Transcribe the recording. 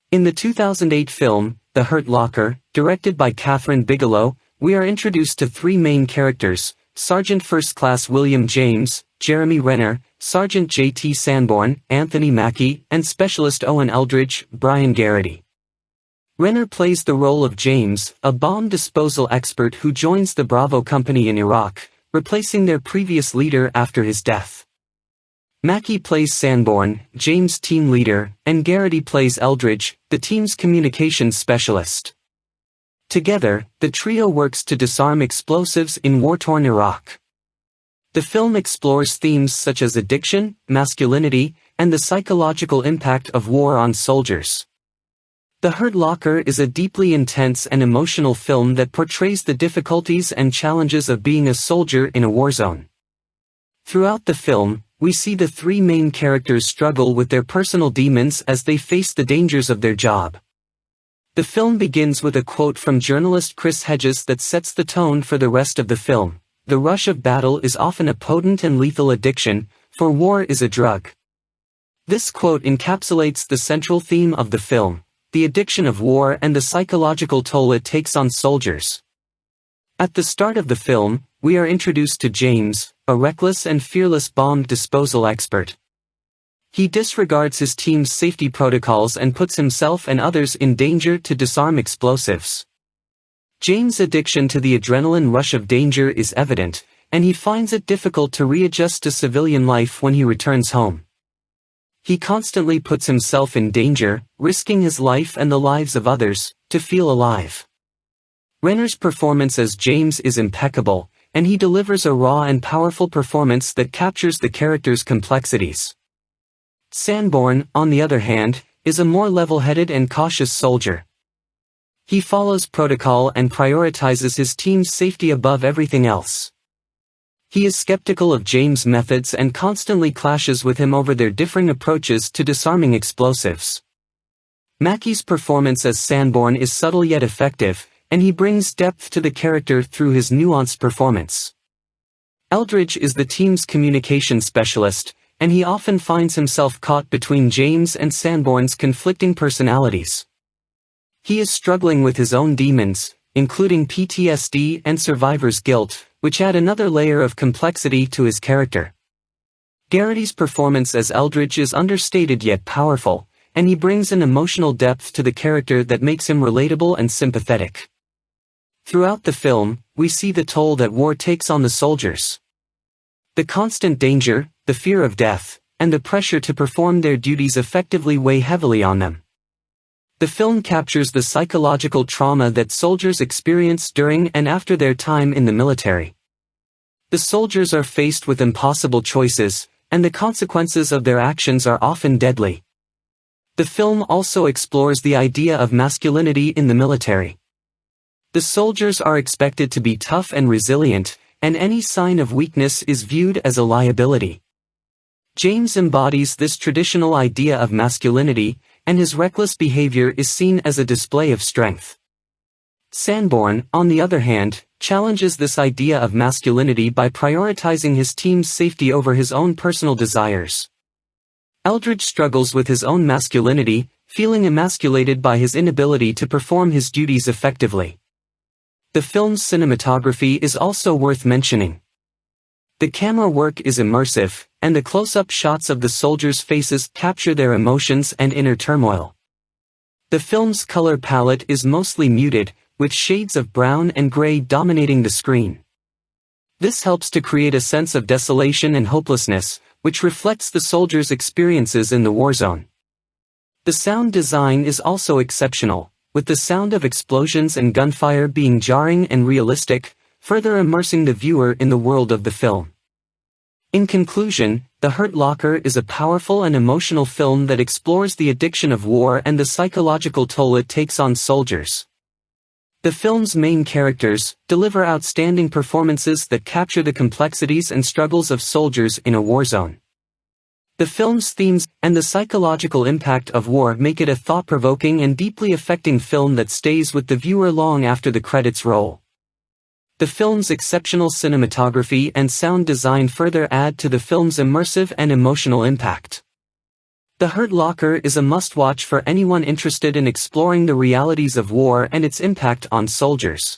In the 2008 film, The Hurt Locker, directed by Kathryn Bigelow, we are introduced to three main characters: Sergeant First Class William James, Jeremy Renner, Sergeant J.T. Sanborn, Anthony Mackie, and Specialist Owen Eldridge, Brian Geraghty. Renner plays the role of James, a bomb disposal expert who joins the Bravo Company in Iraq, replacing their previous leader after his death. Mackie plays Sanborn, James' team leader, and Geraghty plays Eldridge, the team's communications specialist. Together, the trio works to disarm explosives in war-torn Iraq. The film explores themes such as addiction, masculinity, and the psychological impact of war on soldiers. The Hurt Locker is a deeply intense and emotional film that portrays the difficulties and challenges of being a soldier in a war zone. Throughout the film, we see the three main characters struggle with their personal demons as they face the dangers of their job. The film begins with a quote from journalist Chris Hedges that sets the tone for the rest of the film: "The rush of battle is often a potent and lethal addiction, for war is a drug." This quote encapsulates the central theme of the film: the addiction of war and the psychological toll it takes on soldiers. At the start of the film, we are introduced to James, a reckless and fearless bomb disposal expert. He disregards his team's safety protocols and puts himself and others in danger to disarm explosives. James' addiction to the adrenaline rush of danger is evident, and he finds it difficult to readjust to civilian life when he returns home. He constantly puts himself in danger, risking his life and the lives of others, to feel alive. Renner's performance as James is impeccable, and he delivers a raw and powerful performance that captures the character's complexities. Sanborn, on the other hand, is a more level-headed and cautious soldier. He follows protocol and prioritizes his team's safety above everything else. He is skeptical of James' methods and constantly clashes with him over their differing approaches to disarming explosives. Mackie's performance as Sanborn is subtle yet effective, and he brings depth to the character through his nuanced performance. Eldridge is the team's communication specialist, and he often finds himself caught between James and Sanborn's conflicting personalities. He is struggling with his own demons, including PTSD and survivor's guilt, which add another layer of complexity to his character. Geraghy's performance as Eldridge is understated yet powerful, and he brings an emotional depth to the character that makes him relatable and sympathetic. Throughout the film, we see the toll that war takes on the soldiers. The constant danger, the fear of death, and the pressure to perform their duties effectively weigh heavily on them. The film captures the psychological trauma that soldiers experience during and after their time in the military. The soldiers are faced with impossible choices, and the consequences of their actions are often deadly. The film also explores the idea of masculinity in the military. The soldiers are expected to be tough and resilient, and any sign of weakness is viewed as a liability. James embodies this traditional idea of masculinity, and his reckless behavior is seen as a display of strength. Sanborn, on the other hand, challenges this idea of masculinity by prioritizing his team's safety over his own personal desires. Eldridge struggles with his own masculinity, feeling emasculated by his inability to perform his duties effectively. The film's cinematography is also worth mentioning. The camera work is immersive, and the close-up shots of the soldiers' faces capture their emotions and inner turmoil. The film's color palette is mostly muted, with shades of brown and gray dominating the screen. This helps to create a sense of desolation and hopelessness, which reflects the soldiers' experiences in the war zone. The sound design is also exceptional, with the sound of explosions and gunfire being jarring and realistic, further immersing the viewer in the world of the film. In conclusion, The Hurt Locker is a powerful and emotional film that explores the addiction of war and the psychological toll it takes on soldiers. The film's main characters deliver outstanding performances that capture the complexities and struggles of soldiers in a war zone. The film's themes and the psychological impact of war make it a thought-provoking and deeply affecting film that stays with the viewer long after the credits roll. The film's exceptional cinematography and sound design further add to the film's immersive and emotional impact. The Hurt Locker is a must-watch for anyone interested in exploring the realities of war and its impact on soldiers.